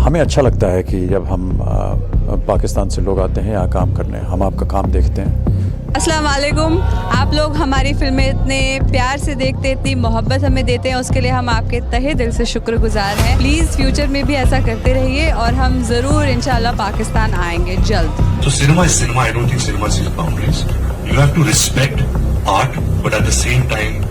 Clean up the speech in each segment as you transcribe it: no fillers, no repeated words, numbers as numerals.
हमें अच्छा लगता है कि जब हम पाकिस्तान से लोग आते हैं यहाँ काम करने, हम आपका काम देखते हैं। अस्सलाम वालेकुम। आप लोग हमारी फिल्में इतने प्यार से देखते, इतनी मोहब्बत हमें देते हैं, उसके लिए हम आपके तहे दिल से शुक्रगुजार हैं। प्लीज़ फ्यूचर में भी ऐसा करते रहिए और हम ज़रूर इंशाल्लाह पाकिस्तान आएंगे जल्द। So cinema is cinema. I don't think cinema sees boundaries. You have to respect art, but at the same time,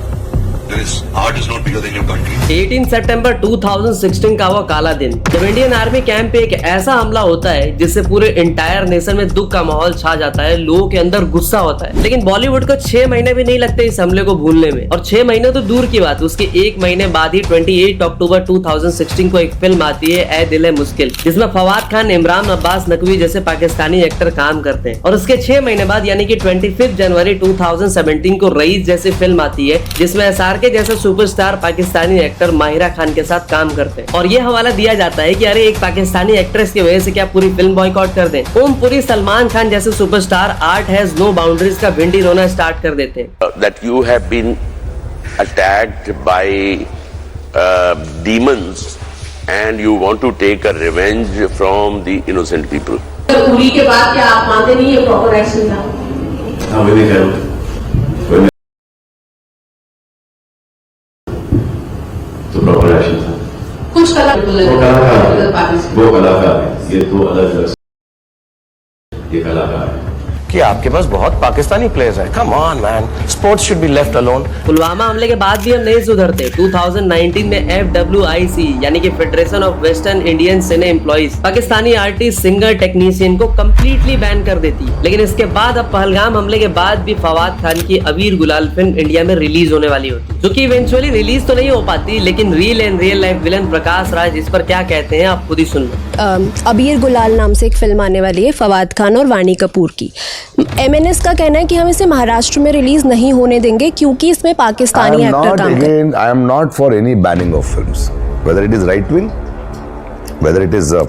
art is not bigger than your country. 18 सितंबर 2016 का वो काला दिन, जब इंडियन आर्मी कैंप पे एक ऐसा हमला होता है जिससे पूरे इंटायर नेशन में दुख का माहौल छा जाता है, लोगों के अंदर गुस्सा होता है। लेकिन बॉलीवुड को 6 महीने भी नहीं लगते इस हमले को भूलने में, और 6 महीने तो दूर की बात, उसके 1 महीने बाद ही 28 अक्टूबर 2016 को एक फिल्म आती है ए दिल है मुश्किल, जिसमें फवाद खान, इमरान अब्बास नकवी जैसे पाकिस्तानी एक्टर काम करते हैं। और उसके 6 महीने बाद यानी कि 25 जनवरी 2017 को रईस जैसी फिल्म आती है, जिसमें SRK जैसे सुपरस्टार पाकिस्तानी एक्टर माहिरा खान के साथ काम करते हैं। और ये हवाला दिया जाता है कि अरे एक पाकिस्तानी एक्ट्रेस की वजह से क्या पूरी फिल्म बॉयकॉट कर दें। ओमपुरी, सलमान खान जैसे superstar art has no boundaries का भिंडी रोना स्टार्ट कर देते हैं। That you have been attacked by demons and you want to take a revenge from the innocent people. Uri के बाद क्या आप मानते नहीं है प्रॉपर एक्शन था? हाँ, वही कह रहा हूँ। तो प्रॉपर एक्शन था। कुछ वो कलाकार है, ये दो अलग ये कलाकार है। कि आपके पास बहुत पाकिस्तानी प्लेयर्स हैं। Come on man, sports should be left alone. Pulwama हमले के बाद भी हम नहीं सुधरते। 2019 में FWIC यानी कि federation of western Indian cine employees Pakistani artist, singer, technician को कम्प्लीटली बैन कर देती। लेकिन इसके बाद अब पहलगाम हमले के बाद भी फवाद खान की अबीर गुलाल फिल्म इंडिया में रिलीज होने वाली होती, जो कि इवेंचुअली रिलीज तो नहीं हो पाती, लेकिन real and real life villain Prakash Raj इस पर क्या कहते हैं आप खुद ही सुन लो। अबीर गुलाल नाम से एक फिल्म आने वाली है फवाद खान और वाणी कपूर की। MNS का कहना है कि हम इसे महाराष्ट्र में रिलीज नहीं होने देंगे क्योंकि इसमें पाकिस्तानी एक्टर काम करते हैं। I am not for any banning of films, whether it is right wing, whether it is a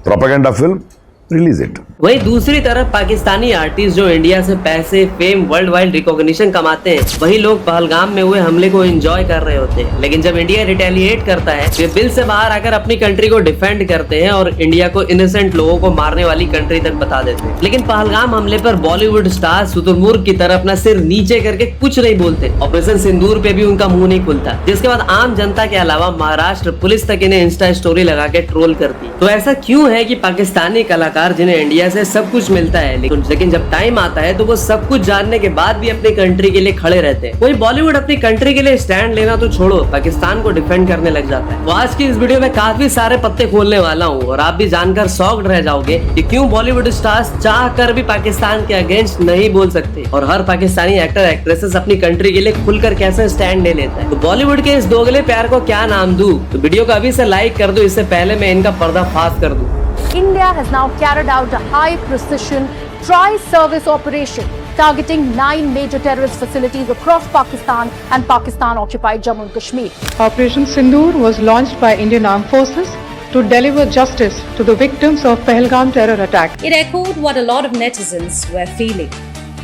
propaganda film, release it. वही दूसरी तरफ पाकिस्तानी आर्टिस्ट जो इंडिया से पैसे, फेम, वर्ल्ड वाइड रिकॉग्निशन कमाते हैं, वही लोग पहलगाम में हुए हमले को एंजॉय कर रहे होते हैं। लेकिन जब इंडिया रिटेलिएट करता है, वे बिल से बाहर आकर अपनी कंट्री को डिफेंड करते हैं और इंडिया को इनोसेंट लोगों को मारने वाली कंट्री तक बता देते हैं। लेकिन पहलगाम हमले पर बॉलीवुड स्टार शुतुरमुर्ग की तरह अपना सिर नीचे करके कुछ नहीं बोलते। ऑपरेशन सिंदूर पे भी उनका मुंह नहीं खुलता, जिसके बाद आम जनता के अलावा महाराष्ट्र पुलिस तक इन्हें इंस्टा स्टोरी लगा के ट्रोल करती। तो ऐसा क्यों है कि पाकिस्तानी कलाकार जिन्हें इंडिया से सब कुछ मिलता है, लेकिन जब टाइम आता है तो वो सब कुछ जानने के बाद भी अपनी कंट्री के लिए खड़े रहते हैं। वही बॉलीवुड अपनी कंट्री के लिए स्टैंड लेना तो छोड़ो, पाकिस्तान को डिफेंड करने लग जाता है। तो आज की इस वीडियो में काफी सारे पत्ते खोलने वाला हूँ और आप भी जानकर शॉक्ड रह जाओगे कि क्यों बॉलीवुड स्टार्स चाह कर भी पाकिस्तान के अगेंस्ट नहीं बोल सकते, और हर पाकिस्तानी एक्टर एक्ट्रेसेस अपनी कंट्री के लिए खुलकर कैसे स्टैंड ले लेता है। तो बॉलीवुड के इस दोगले प्यार को क्या नाम दूं? तो वीडियो को अभी से लाइक कर दो, इससे पहले मैं इनका पर्दाफाश कर दूं। India has now carried out a high-precision tri-service operation targeting 9 major terrorist facilities across Pakistan and Pakistan-occupied Jammu and Kashmir. Operation Sindoor was launched by Indian Armed Forces to deliver justice to the victims of Pahalgam terror attack. It echoed what a lot of netizens were feeling.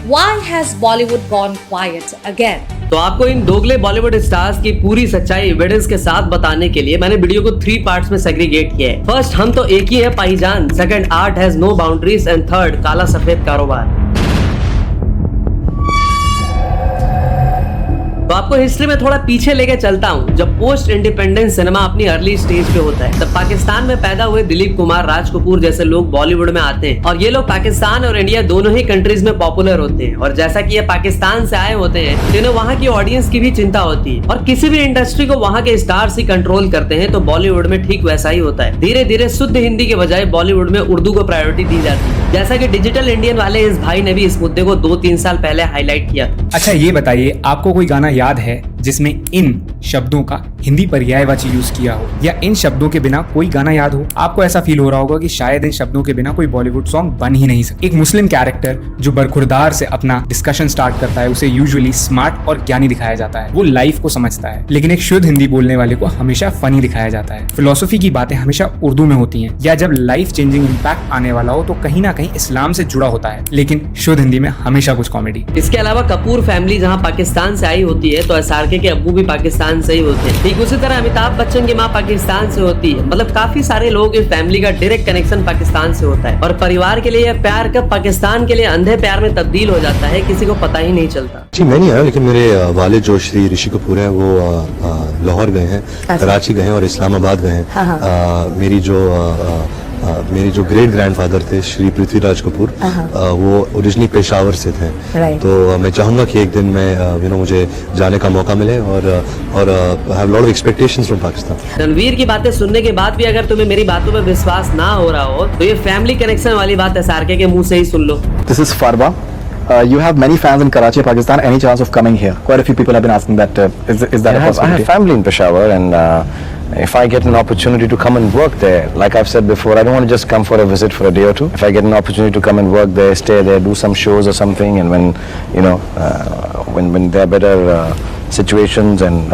Why has Bollywood gone quiet again? तो आपको इन दोगले Bollywood stars की पूरी सच्चाई evidence के साथ बताने के लिए मैंने वीडियो को 3 पार्ट्स में सेग्रीगेट किया है। फर्स्ट, हम तो एक ही है पाईजान। Second, art has no boundaries. And third, काला सफेद कारोबार। तो आपको हिस्ट्री में थोड़ा पीछे लेके चलता हूँ। जब पोस्ट इंडिपेंडेंस सिनेमा अपनी अर्ली स्टेज पे होता है, तब पाकिस्तान में पैदा हुए दिलीप कुमार, राज कपूर जैसे लोग बॉलीवुड में आते हैं, और ये लोग पाकिस्तान और इंडिया दोनों ही कंट्रीज में पॉपुलर होते हैं। और जैसा कि ये पाकिस्तान से आए होते हैं, तो इन्हें वहाँ की ऑडियंस की भी चिंता होती है, और किसी भी इंडस्ट्री को वहाँ के स्टार्स ही कंट्रोल करते हैं। तो बॉलीवुड में ठीक वैसा ही होता है। धीरे धीरे शुद्ध हिंदी के बजाय बॉलीवुड में उर्दू को प्रायोरिटी दी जाती है, जैसा कि डिजिटल इंडियन वाले इस भाई ने भी इस मुद्दे को 2-3 साल पहले हाईलाइट किया। अच्छा ये बताइए, आपको कोई गाना याद है जिसमें इन शब्दों का हिंदी पर्यायवाची यूज किया हो, या इन शब्दों के बिना कोई गाना याद हो? आपको ऐसा फील हो रहा होगा कि शायद इन शब्दों के बिना कोई बॉलीवुड सॉन्ग बन ही नहीं सकता। एक मुस्लिम कैरेक्टर जो बरखुरदार से अपना डिस्कशन स्टार्ट करता है, उसे यूजुअली स्मार्ट और ज्ञानी दिखाया जाता है, वो लाइफ को समझता है। लेकिन एक शुद्ध हिंदी बोलने वाले को हमेशा फनी दिखाया जाता है। फिलोसफी की बातें हमेशा उर्दू में होती हैं, या जब लाइफ चेंजिंग इम्पैक्ट आने वाला हो तो कहीं ना कहीं इस्लाम से जुड़ा होता है, लेकिन शुद्ध हिंदी में हमेशा कुछ कॉमेडी। इसके अलावा कपूर फैमिली जहाँ पाकिस्तान से आई होती है, तो SRK के अब्बू भी पाकिस्तान से ही होते हैं। ठीक उसी तरह अमिताभ बच्चन की माँ पाकिस्तान से होती है। मतलब काफी सारे लोग इस फैमिली का डायरेक्ट कनेक्शन पाकिस्तान से होता है और परिवार के लिए यह प्यार कब पाकिस्तान के लिए अंधे प्यार में तब्दील हो जाता है किसी को पता ही नहीं चलता। जी मैं नहीं आया, लेकिन मेरे वालिद जो श्री ऋषि कपूर हैं वो लाहौर गए हैं, कराची गए हैं और इस्लामाबाद गए हैं। मेरी जो ग्रेट ग्रैंडफादर थे श्री पृथ्वीराज कपूर, वो ओरिजिनली पेशावर से थे। तो मैं चाहूंगा कि एक दिन मैं मुझे जाने का मौका मिले और have lot of expectations from Pakistan. Ranveer की बातें सुनने के बाद भी अगर तुम्हें मेरी बातों पर विश्वास ना हो रहा हो तो ये फैमिली कनेक्शन वाली बात SRK के मुंह से ही सुन लो। दिस इज फारबा. You have many fans in Karachi, Pakistan. Any chance of coming here? Quite a few people have been asking that. Is that a possibility? I have family in Peshawar, and if I get an opportunity to come and work there, like I've said before, I don't want to just come for a visit for a day or two. If I get an opportunity to come and work there, stay there, do some shows or something, and when there are better situations and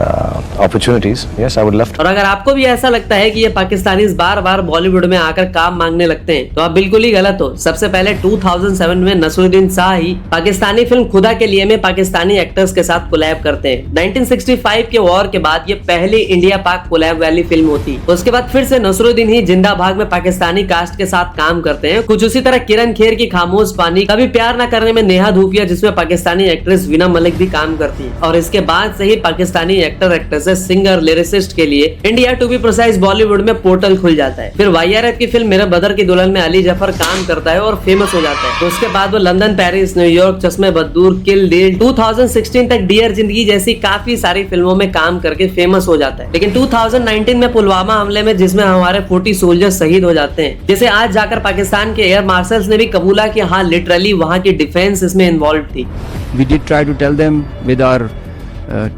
opportunities, yes, I would love to. और अगर आपको भी ऐसा लगता है कि ये पाकिस्तानी बार बार बॉलीवुड में आकर काम मांगने लगते हैं तो आप बिल्कुल ही गलत हो। सबसे पहले 2007 में नसरुद्दीन शाह ही पाकिस्तानी फिल्म खुदा के लिए में पाकिस्तानी एक्टर्स के साथ कोलैब करते हैं। 1965 के वॉर के बाद ये पहली इंडिया पाक कोलैब वाली फिल्म होती। उसके बाद फिर से नसरुद्दीन ही जिंदा भाग में पाकिस्तानी कास्ट के साथ काम करते हैं। कुछ उसी तरह किरण खेर की खामोश पानी, कभी प्यार न करने में नेहा धूपिया जिसमें पाकिस्तानी एक्ट्रेस वीना मलिक भी काम करती है। और इसके बाद से ही Pakistani actor actresses singer lyricist के लिए India to be precise Bollywood में पोर्टल खुल जाता है। फिर YRF की फिल्म मेरे बदर की दुल्हन में अली जफर काम करता है और फेमस हो जाता है। तो उसके बाद वो लंदन, पेरिस, न्यूयॉर्क, चश्मे बदूर, किल दिल, 2016 तक डियर जिंदगी जैसी काफी सारी फिल्मों में काम करके फेमस हो जाता है। लेकिन 2019 में पुलवामा हमले में जिसमें हमारे 40 सोल्जर्स शहीद हो जाते हैं, जिसे आज जाकर पाकिस्तान के एयर मार्शल्स ने भी कबूला कि हाँ लिटरली वहाँ की डिफेंस इसमें इन्वॉल्व थी। We did try to tell them with our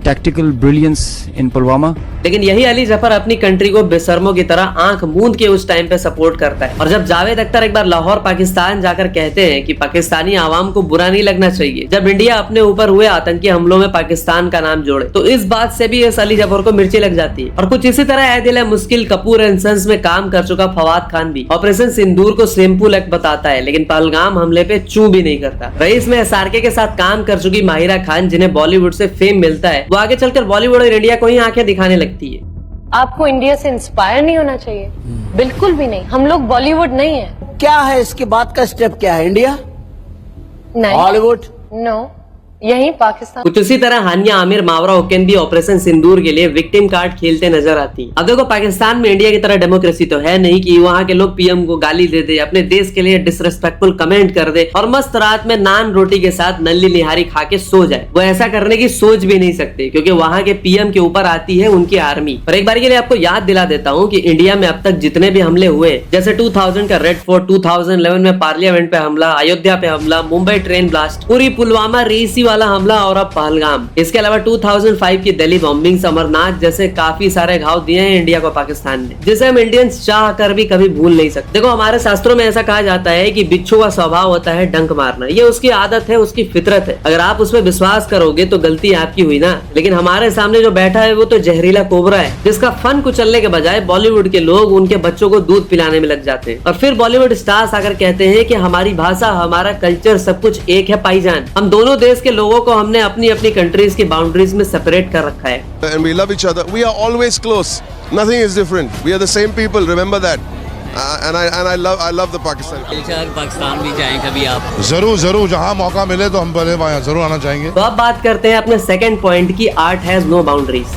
tactical brilliance in Pulwama. लेकिन यही अली जफर अपनी कंट्री को बेशर्मों की तरह आंख मूंद के उस टाइम पे सपोर्ट करता है। और जब जावेद अख्तर एक बार लाहौर पाकिस्तान जाकर कहते हैं कि पाकिस्तानी आवाम को बुरा नहीं लगना चाहिए जब इंडिया अपने ऊपर हुए आतंकी हमलों में पाकिस्तान का नाम जोड़े, तो इस बात से भी इस अली जफर को मिर्ची लग जाती है। और कुछ इसी तरह ऐ दिल है मुश्किल कपूर एंड सन्स में काम कर चुका फवाद खान भी ऑपरेशन सिंदूर को सिंपल एक्ट बताता है लेकिन पहलगाम हमले पे चू भी नहीं करता। रईस में SRK के साथ काम कर चुकी माहिरा खान जिन्हें बॉलीवुड से फेम मिलता है, वो आगे चलकर बॉलीवुड और इंडिया को ही आंखें दिखाने लगती है। आपको इंडिया से इंस्पायर नहीं होना चाहिए? बिल्कुल भी नहीं। हम लोग बॉलीवुड नहीं है। क्या है इसके बाद का स्टेप? क्या है? इंडिया? नहीं। हॉलीवुड? नो, यही पाकिस्तान। कुछ उसी तरह हानिया आमिर मावरा ओकेन भी ऑपरेशन सिंदूर के लिए विक्टिम कार्ड खेलते नजर आती है। अब देखो पाकिस्तान में इंडिया की तरह डेमोक्रेसी तो है नहीं कि वहाँ के लोग PM को गाली दे दे, अपने देश के लिए डिसरेस्पेक्टफुल कमेंट कर दे और मस्त रात में नान रोटी के साथ नल्ली निहारी खा के सो जाए। वो ऐसा करने की सोच भी नहीं सकते क्योंकि वहाँ के PM के ऊपर आती है उनकी आर्मी। और एक बार के लिए आपको याद दिला देता हूँ कि इंडिया में अब तक जितने भी हमले हुए, जैसे 2000 का रेड फोर्ट, 2011 में पार्लियामेंट पे हमला, अयोध्या पे हमला, मुंबई ट्रेन ब्लास्ट, पूरी पुलवामा रेसी वाला हमला और पहलगाम, इसके अलावा 2005 की दिल्ली बॉम्बिंग, अमरनाथ जैसे काफी सारे घाव दिए हैं इंडिया को पाकिस्तान ने, जिसे हम इंडियंस चाह कर भी कभी भूल नहीं सकते। देखो हमारे शास्त्रों में ऐसा कहा जाता है कि बिच्छू का स्वभाव होता है डंक मारना, ये उसकी आदत है, उसकी फितरत है। अगर आप उस पर विश्वास करोगे तो गलती आपकी हुई ना। लेकिन हमारे सामने जो बैठा है वो तो जहरीला कोबरा है जिसका फन कुचलने के बजाय बॉलीवुड के लोग उनके बच्चों को दूध पिलाने में लग जाते हैं। और फिर बॉलीवुड स्टार्स आकर कहते हैं कि हमारी भाषा, हमारा कल्चर सब कुछ एक है भाईजान। हम दोनों देश के लोगों को हमने अपनी अपनी कंट्रीज की बाउंड्रीज में सेपरेट कर रखा है। And we love each other. We are always close. Nothing is different. We are the same people. Remember that. And I love the Pakistan. Pakistan भी जाएं कभी आप? जरूर जहाँ मौका मिले तो हम भले वहाँ जरूर आना चाहेंगे। तो अब बात करते हैं अपने सेकंड पॉइंट की, आर्ट हैज नो बाउंड्रीज।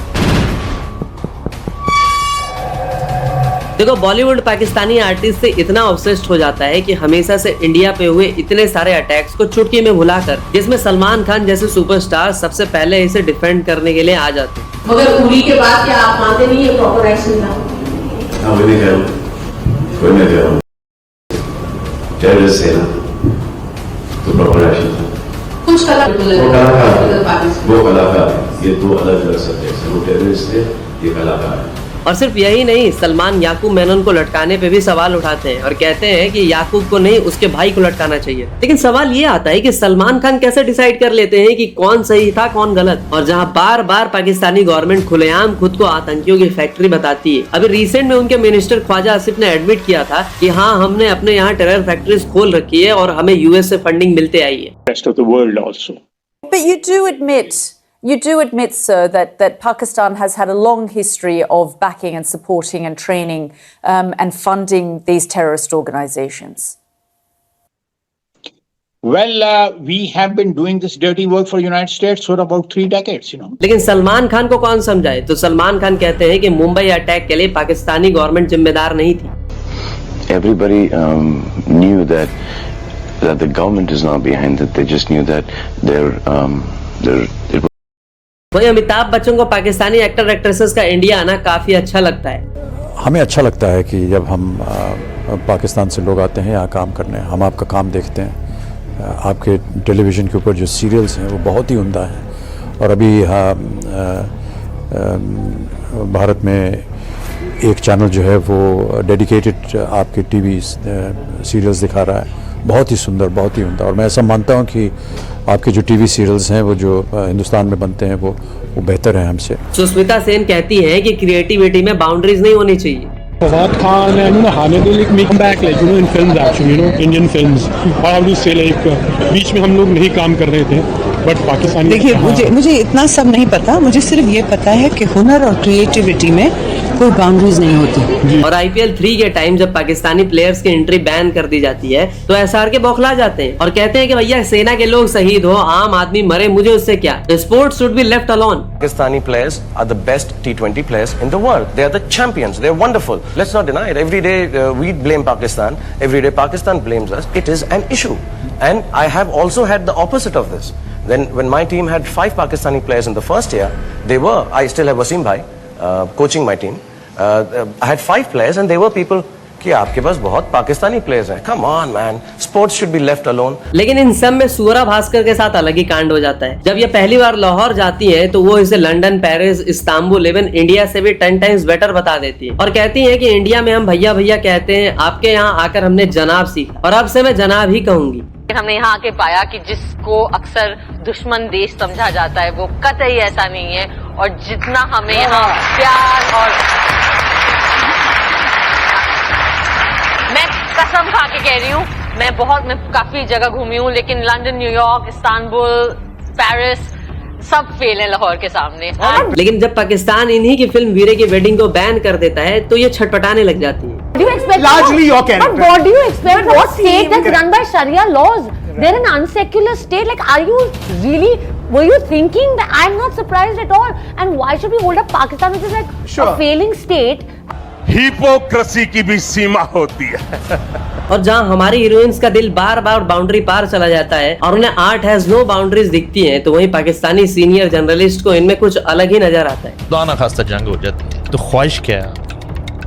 देखो बॉलीवुड पाकिस्तानी आर्टिस्ट से इतना ऑब्सेस्ड हो जाता है कि हमेशा से इंडिया पे हुए इतने सारे अटैक्स को चुटकी में भुलाकर, जिसमें सलमान खान जैसे सुपरस्टार सबसे पहले इसे डिफेंड करने के लिए आ जाते हैं। मगर उरी के बाद क्या आप मानते नहीं है प्रॉपर एक्शन था? तो प्रॉपर एक्शन था। कुछ वो कलाकार, ये दो अलग अलग सब्जेक्ट है। वो टेररिस्ट है, ये कलाकार है। और सिर्फ यही नहीं, सलमान याकूब मेनन को लटकाने पे भी सवाल उठाते हैं और कहते हैं कि याकूब को नहीं उसके भाई को लटकाना चाहिए। लेकिन सवाल ये आता है कि सलमान खान कैसे डिसाइड कर लेते हैं कि कौन सही था कौन गलत। और जहां बार बार पाकिस्तानी गवर्नमेंट खुलेआम खुद को आतंकियों की फैक्ट्री बताती है। अभी रिसेंट में उनके मिनिस्टर ख्वाजा आसिफ ने एडमिट किया था कि हाँ हमने अपने यहाँ टेरर फैक्ट्रीज खोल रखी है और हमें US से फंडिंग मिलते आई है। Rest of the world also. But you do admit You do admit, sir, that Pakistan has had a long history of backing and supporting and training and funding these terrorist organizations. Well, we have been doing this dirty work for United States for about 3 decades, you know. लेकिन सलमान खान को कौन समझाए? तो सलमान खान कहते हैं कि Mumbai attack के लिए पाकिस्तानी गवर्नमेंट जिम्मेदार नहीं थी. Everybody knew that the government is not behind it. They just knew that it वही अमिताभ बच्चन को पाकिस्तानी एक्टर एक्ट्रेसेस का इंडिया आना काफी अच्छा लगता है. हमें अच्छा लगता है कि जब हम पाकिस्तान से लोग आते हैं यहाँ काम करने, हम आपका काम देखते हैं. आपके टेलीविज़न के ऊपर जो सीरियल्स हैं वो बहुत ही उम्दा हैं. और अभी भारत में एक चैनल जो है वो डेडिकेटेड आपके टीवी सीरियल्स दिखा रहा है. बहुत ही सुंदर, बहुत ही उम्दा. और मैं ऐसा मानता हूँ कि आपके जो टीवी सीरियल्स हैं वो जो हिंदुस्तान में बनते हैं वो बेहतर हैं हमसे. सुष्मिता सेन कहती हैं कि क्रिएटिविटी में बाउंड्रीज नहीं होनी चाहिए. Fawad Khan and Hane they like make back like in films actually, Indian films. Or how do you say like बीच में हम लोग नहीं काम कर रहे थे बट पाकिस्तानी. देखिए मुझे इतना सब नहीं पता. मुझे सिर्फ ये पता है कि हुनर और क्रिएटिविटी में कोई बाउंड्रीज नहीं होती. और IPL 3 के टाइम जब पाकिस्तानी प्लेयर्स की एंट्री बैन कर दी जाती है तो SRK बौखला जाते हैं और कहते हैं कि भैया सेना के लोग शहीद हो, आम आदमी मरे, मुझे उससे क्या. Sports should be left alone. Pakistani players are the best T20 players in the world. They are the champions. They are wonderful. Let's not deny it. Every day we blame Pakistan. Every day Pakistan blames us. It is an issue. And I have also had the opposite of this. Then when my team had 5 Pakistani players in the first year, I still have Wasim Bhai coaching my team. I had 5 players and there were people कि आपके पास बहुत Pakistani players हैं. Come on man, sports should be left alone. लेकिन इन सब में सूरा भास्कर के साथ अलग ही कांड हो जाता है. जब ये पहली बार लाहौर जाती है तो वो इसे London, Paris, Istanbul, even India से भी 10 टाइम्स बेटर बता देती है और कहती है कि इंडिया में हम भैया भैया कहते हैं, आपके यहाँ आकर हमने जनाब सीखा और अब से मैं जनाब ही कहूंगी. हमने यहाँ आके पाया कि जिसको अक्सर दुश्मन देश समझा जाता है वो कतई ऐसा नहीं है. और जितना हमें यहाँ प्यार और मैं कसम खा के कह रही हूँ, मैं काफी जगह घूमी हूँ लेकिन लंदन, न्यूयॉर्क, इस्तांबुल, पेरिस सब फेल है लाहौर के सामने. लेकिन जब पाकिस्तान इन्हीं की फिल्म वीरे की वेडिंग को बैन कर देता है तो ये छटपटाने लग जाती है. Largely your character. But what do you expect? What state that's run by Sharia laws? They're an unsecular state. Like, were you thinking that? I'm not surprised at all. And why should we hold up Pakistan, which is like a failing state? Hypocrisy की भी सीमा होती है. और जहाँ हमारी heroines का दिल बार बार boundary पार चला जाता है और उन्हें आर्ट हैज नो बाउंड्रीज दिखती हैं, तो वहीं पाकिस्तानी सीनियर जर्नलिस्ट को इनमें कुछ अलग ही नजर आता है. दाना खास्ता जंग हो जाती है तो ख्वाहिश क्या है?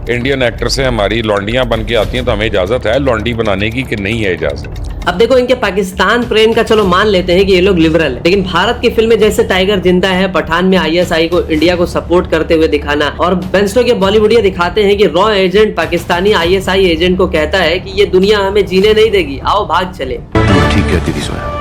इंडियन एक्टर से हमारी लौंडियां बन के आती हैं तो हमें इजाजत है लौंडी बनाने की कि नहीं है इजाजत? अब देखो, इनके पाकिस्तान प्रेम का चलो मान लेते हैं कि ये लोग लिबरल है, लेकिन भारत की फिल्में जैसे टाइगर जिंदा है, पठान में ISI को इंडिया को सपोर्ट करते हुए दिखाना और बेंस्टो के बॉलीवुडिया दिखाते हैं कि raw agent Pakistani ISI agent को कहता है कि ये दुनिया हमें जीने नहीं देगी, आओ भाग चले. ठीक कहती थी सोया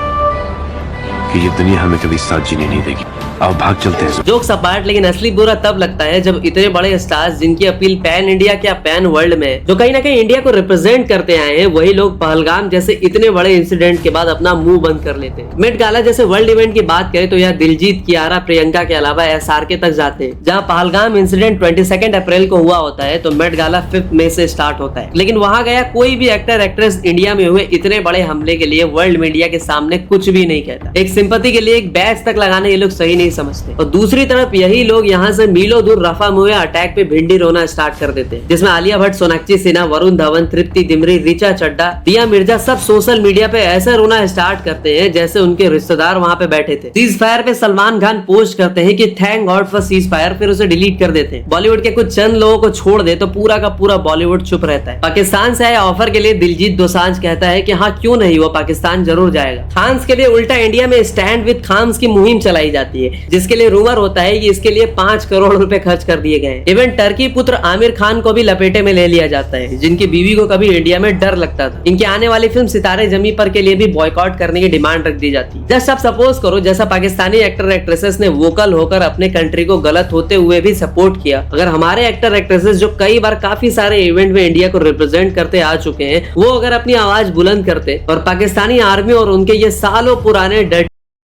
कि ये दुनिया हमें कभी साथ जीने नहीं देगी, आओ भाग चलते हैं. जोक्स अपार्ट, लेकिन असली बुरा तब लगता है जब इतने बड़े स्टार्स जिनकी अपील पैन इंडिया क्या पैन वर्ल्ड में, जो कहीं ना कहीं इंडिया को रिप्रेजेंट करते आए हैं, वही लोग पहलगाम जैसे इतने बड़े इंसिडेंट के बाद अपना मुंह बंद कर लेते हैं. मेट गाला जैसे वर्ल्ड इवेंट की बात करें तो यहाँ दिलजीत, कियारा, प्रियंका के अलावा SRK तक जाते हैं. जहाँ पहलगाम इंसिडेंट 22 अप्रैल को हुआ होता है तो मेट गाला 5 मई से स्टार्ट होता है. लेकिन वहाँ गया कोई भी एक्टर एक्ट्रेस इंडिया में हुए इतने बड़े हमले के लिए वर्ल्ड मीडिया के सामने कुछ भी नहीं कहता. एक सिंपैथी के लिए एक बैच तक लगाने ये लोग सही नहीं समझते. और दूसरी तरफ यही लोग यहाँ से मीलों दूर रफा मुए अटैक पे भिंडी रोना स्टार्ट कर देते हैं, जिसमें आलिया भट्ट, सोनाक्षी सिन्हा, वरुण धवन, तृप्ति दिमरी, ऋचा चड्ढा, दिया मिर्जा सब सोशल मीडिया पे ऐसे रोना स्टार्ट करते हैं जैसे उनके रिश्तेदार वहाँ पे बैठे थे. सीज फायर पे सलमान खान पोस्ट करते हैं कि thank God for cease fire, फिर उसे डिलीट कर देते हैं. बॉलीवुड के कुछ चंद लोगों को छोड़ दे तो पूरा का पूरा बॉलीवुड चुप रहता है. पाकिस्तान से आए ऑफर के लिए दिलजीत दोसांझ कहता है कि हाँ क्यों नहीं, वो पाकिस्तान जरूर जाएगा. खान्स के लिए उल्टा इंडिया में स्टैंड विद खान्स की मुहिम चलाई जाती है, जिसके लिए रूमर होता है कि इसके लिए 5 करोड़ रुपए खर्च कर दिए गए. इवन टर्की पुत्र आमिर खान को भी लपेटे में ले लिया जाता है, जिनकी बीवी को कभी इंडिया में डर लगता था. इनके आने वाली फिल्म सितारे जमी पर के लिए भी बॉयकॉट करने की डिमांड रख दी जाती है. जस्ट अब सपोज करो जैसा पाकिस्तानी एक्टर एक्ट्रेसेस ने वोकल होकर अपने कंट्री को गलत होते हुए भी सपोर्ट किया, अगर हमारे एक्टर एक्ट्रेसेस जो कई बार काफी सारे इवेंट में इंडिया को रिप्रेजेंट करते आ चुके हैं, वो अगर अपनी आवाज बुलंद करते और पाकिस्तानी आर्मी और उनके ये सालों पुराने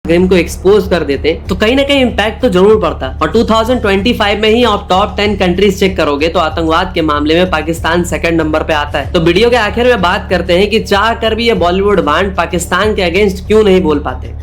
गेम को एक्सपोज कर देते तो कहीं ना कहीं इम्पैक्ट तो जरूर पड़ता। और 2025 में ही आप टॉप 10 कंट्रीज चेक करोगे तो आतंकवाद के मामले में पाकिस्तान सेकंड नंबर पे आता है। तो वीडियो के आखिर में बात करते हैं कि चाह कर भी ये बॉलीवुड बांड पाकिस्तान के अगेंस्ट क्यों नहीं बोल पाते।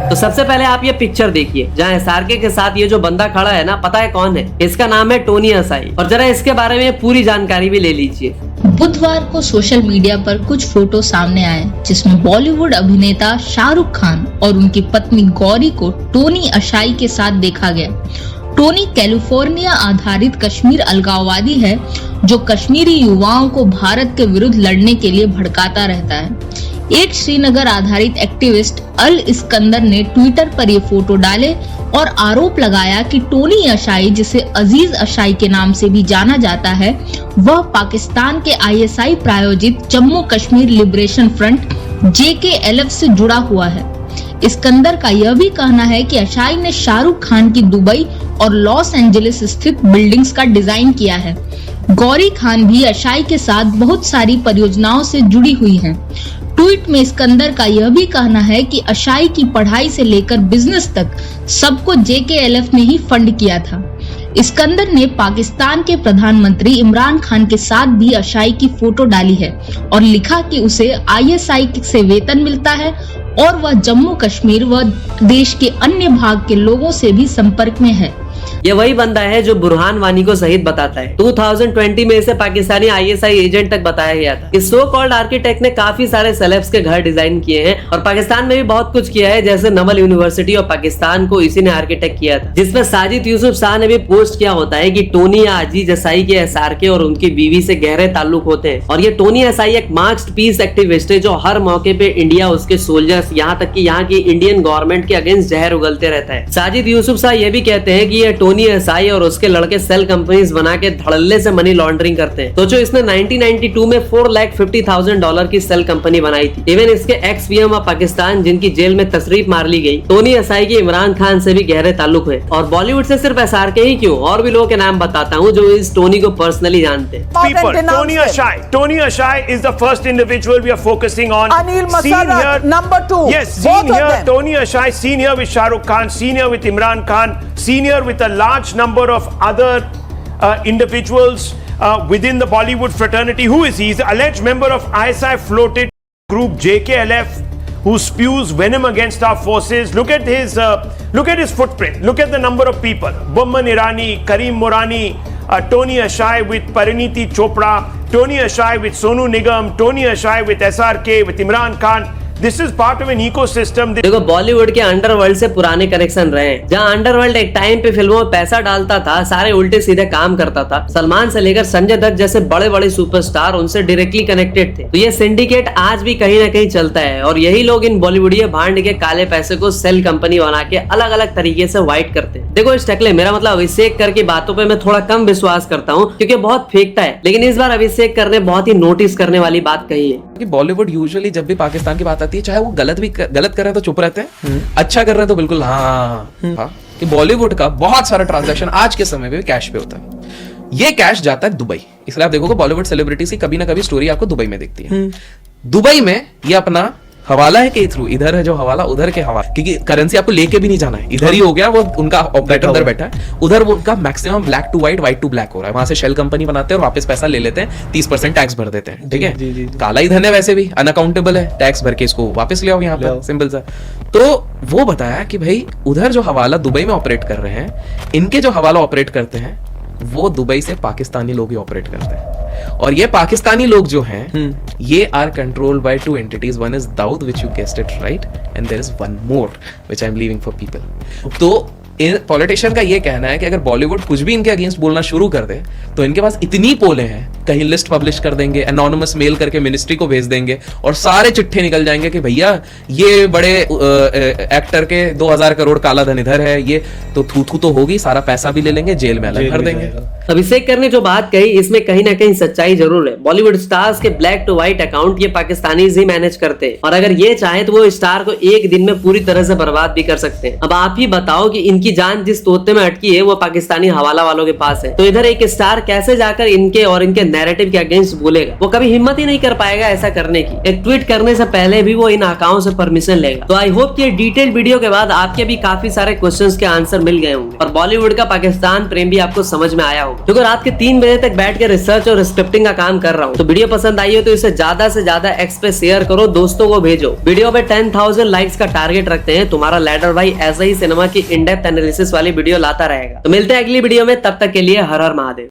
तो सबसे पहले आप ये पिक्चर देखिए जहाँ एसआरके के साथ ये जो बंदा खड़ा है ना, पता है कौन है? इसका नाम है टोनी असाई। और जरा इसके बारे में पूरी जानकारी भी ले लीजिए। बुधवार को सोशल मीडिया पर कुछ फोटो सामने आए जिसमें बॉलीवुड अभिनेता शाहरुख खान और उनकी पत्नी गौरी को टोनी असाई के साथ देखा गया। टोनी कैलिफोर्निया आधारित कश्मीर अलगाववादी है जो कश्मीरी युवाओं को भारत के विरुद्ध लड़ने के लिए भड़काता रहता है। एक श्रीनगर आधारित एक्टिविस्ट अल इस्कंदर ने ट्विटर पर ये फोटो डाले और आरोप लगाया कि टोनी अशाई, जिसे अजीज अशाई के नाम से भी जाना जाता है, वह पाकिस्तान के ISI प्रायोजित Jammu Kashmir liberation front JKLF से जुड़ा हुआ है। इस्कंदर का यह भी कहना है कि अशाई ने शाहरुख खान की दुबई और लॉस एंजलिस स्थित बिल्डिंग्स का डिजाइन किया है। गौरी खान भी अशाई के साथ बहुत सारी परियोजनाओं से जुड़ी हुई हैं। ट्वीट में इस्कंदर का यह भी कहना है कि अशाई की पढ़ाई से लेकर बिजनेस तक सबको JKLF ने ही फंड किया था। इस्कंदर ने पाकिस्तान के प्रधानमंत्री इमरान खान के साथ भी अशाई की फोटो डाली है और लिखा कि उसे ISI से वेतन मिलता है और वह जम्मू कश्मीर व देश के अन्य भाग के लोगों से भी संपर्क में है। ये वही बंदा है जो बुरहान वानी को शहीद बताता है। 2020 में इसे पाकिस्तानी ISI एजेंट तक बताया गया था। इस सो कॉल्ड आर्किटेक्ट ने काफी सारे सेलेब्स के घर डिजाइन किए हैं और पाकिस्तान में भी बहुत कुछ किया है, जैसे नवल यूनिवर्सिटी और पाकिस्तान को इसी ने आर्किटेक्ट किया था, जिसमें साजिद यूसुफ शाह ने भी पोस्ट किया होता है कि टोनी या अजीज असाई के SRK और उनकी बीवी से गहरे ताल्लुक होते हैं। और ये टोनी असाई एक मार्क्स्ड पीस एक्टिविस्ट है जो हर मौके पे इंडिया, उसके सोल्जर्स, यहाँ तक कि यहाँ की इंडियन गवर्नमेंट के अगेंस्ट जहर उगलते रहता है। साजिद यूसुफ शाह ये भी कहते हैं कि ये टोनी असाई और उसके लड़के सेल कंपनीज बना के धड़ल्ले से मनी लॉन्ड्रिंग करते हैं। सोचो इसने 1992 में $450,000 की सेल कंपनी बनाई थी। इवन इसके एक्स PM ऑफ पाकिस्तान, जिनकी जेल में तशरीफ मार ली गई, टोनी असाई के इमरान खान से भी गहरे ताल्लुक है। और बॉलीवुड से सिर्फ SRK ही क्यों, और भी लोगों के नाम बताता हूँ जो इस टोनी को पर्सनली जानते हैं। Tony Ashai is the first individual we are focusing on. Anil Masarrat, number 2. Yes, seen here, Tony Ashai, seen here with Shah Rukh Khan, seen here with Imran Khan, seen here with a large number of other individuals within the Bollywood fraternity. Who is he? He's an alleged member of ISI floated group JKLF who spews venom against our forces. Look at his footprint. Look at the number of people. Bomman Irani, Kareem Morani, Tony Ashai with Pariniti Chopra, Tony Ashai with Sonu Nigam, Tony Ashai with SRK, with Imran Khan. This is part of an ecosystem. देखो बॉलीवुड के underworld से पुराने connection रहे हैं, जहां underworld एक time पे फिल्मों में पैसा डालता था, सारे उल्टे सीधे काम करता था। सलमान से लेकर संजय दत्त जैसे बड़े बड़े सुपरस्टार उनसे डायरेक्टली कनेक्टेड थे। तो ये सिंडिकेट आज भी कहीं ना कहीं चलता है और यही लोग इन बॉलीवुडीय भांड के काले पैसे को सेल कंपनी बना के अलग अलग तरीके से व्हाइट करते हैं। देखो इस टकले, मेरा मतलब अभिषेक कर की बातों पे मैं थोड़ा कम विश्वास करता हूँ क्योंकि बहुत फेंकता है, लेकिन इस बार अभिषेक कर ने बहुत ही नोटिस करने वाली बात कही है कि बॉलीवुड यूजुअली जब भी पाकिस्तान की बात आती है, चाहे वो गलत कर रहे हैं तो चुप रहते हैं, अच्छा कर रहे हैं तो बिल्कुल हाँ कि बॉलीवुड का बहुत सारा ट्रांजैक्शन आज के समय में कैश पे होता है। ये कैश जाता है दुबई, इसलिए आप देखोगे बॉलीवुड सेलिब्रिटीज की कभी ना कभी स्टोरी आपको दुबई में दिखती है। दुबई में ये अपना हवाला है के थ्रू, इधर है जो हवाला उधर के हवाला, क्योंकि करेंसी आपको लेके भी नहीं जाना है, इधर ही हो गया, वो उनका ऑपरेटर उधर बैठा है, उधर वो उनका maximum black to white to black हो रहा है, वहां से शेल कंपनी बनाते हैं और वापस पैसा ले लेते हैं, 30% टैक्स भर देते हैं। ठीक है, काला ही धन है, वैसे भी अनअकाउंटेबल है, टैक्स भर के इसको वापस ले आओ यहाँ पर, सिंपल सा। तो वो बताया कि भाई उधर जो हवाला दुबई में ऑपरेट कर रहे हैं, इनके जो हवाला ऑपरेट करते हैं वो दुबई से पाकिस्तानी लोग ही ऑपरेट करते हैं, और ये पाकिस्तानी लोग जो हैं ये are controlled by 2 entities. One is Dawood, which you guessed it right, and there is one more which I'm leaving for people. तो पॉलिटिशियन का ये कहना है कि अगर बॉलीवुड कुछ भी इनके अगेंस्ट बोलना शुरू कर दे तो इनके पास इतनी पोले हैं, कहीं लिस्ट पब्लिश कर देंगे, एनोनिमस मेल करके मिनिस्ट्री को भेज देंगे और सारे चिट्ठे निकल जाएंगे कि भैया ये बड़े एक्टर के 2000 करोड़ काला धन इधर है, ये तो थू तो होगी, सारा पैसा भी ले लेंगे, जेल में अलग भर देंगे। अभिषेक कर ने जो बात कही इसमें कहीं ना कहीं सच्चाई जरूर है। बॉलीवुड स्टार्स के ब्लैक टू व्हाइट अकाउंट ये पाकिस्तानीज ही मैनेज करते हैं, और अगर ये चाहे तो वो स्टार को एक दिन में पूरी तरह से बर्बाद भी कर सकते हैं। अब आप ही बताओ कि इनकी जान जिस तोते में अटकी है वो पाकिस्तानी हवाला वालों के पास है, तो इधर एक स्टार कैसे जाकर इनके और इनके नैरेटिव के अगेंस्ट बोलेगा, वो कभी हिम्मत ही नहीं कर पाएगा ऐसा करने की। एक ट्वीट करने से पहले भी वो इन अकाउंट से परमिशन लेगा। तो आई होप कि ये डिटेल्ड वीडियो के बाद आपके भी काफी सारे क्वेश्चंस के आंसर मिल गए होंगे और बॉलीवुड का पाकिस्तान प्रेम भी आपको समझ में आया होगा। क्योंकि रात के 3 बजे तक बैठ के रिसर्च और स्क्रिप्टिंग का काम कर रहा हूँ। तो वीडियो पसंद आई हो तो इसे ज्यादा से ज्यादा एक्स पे शेयर करो, दोस्तों को भेजो। वीडियो पे 10,000 लाइक्स का टारगेट रखते हैं। तुम्हारा लैडर भाई ऐसा ही सिनेमा की इन डेप्थ एनालिसिस वाली वीडियो लाता रहेगा। तो मिलते हैं अगली वीडियो में, तब तक के लिए हर हर महादेव।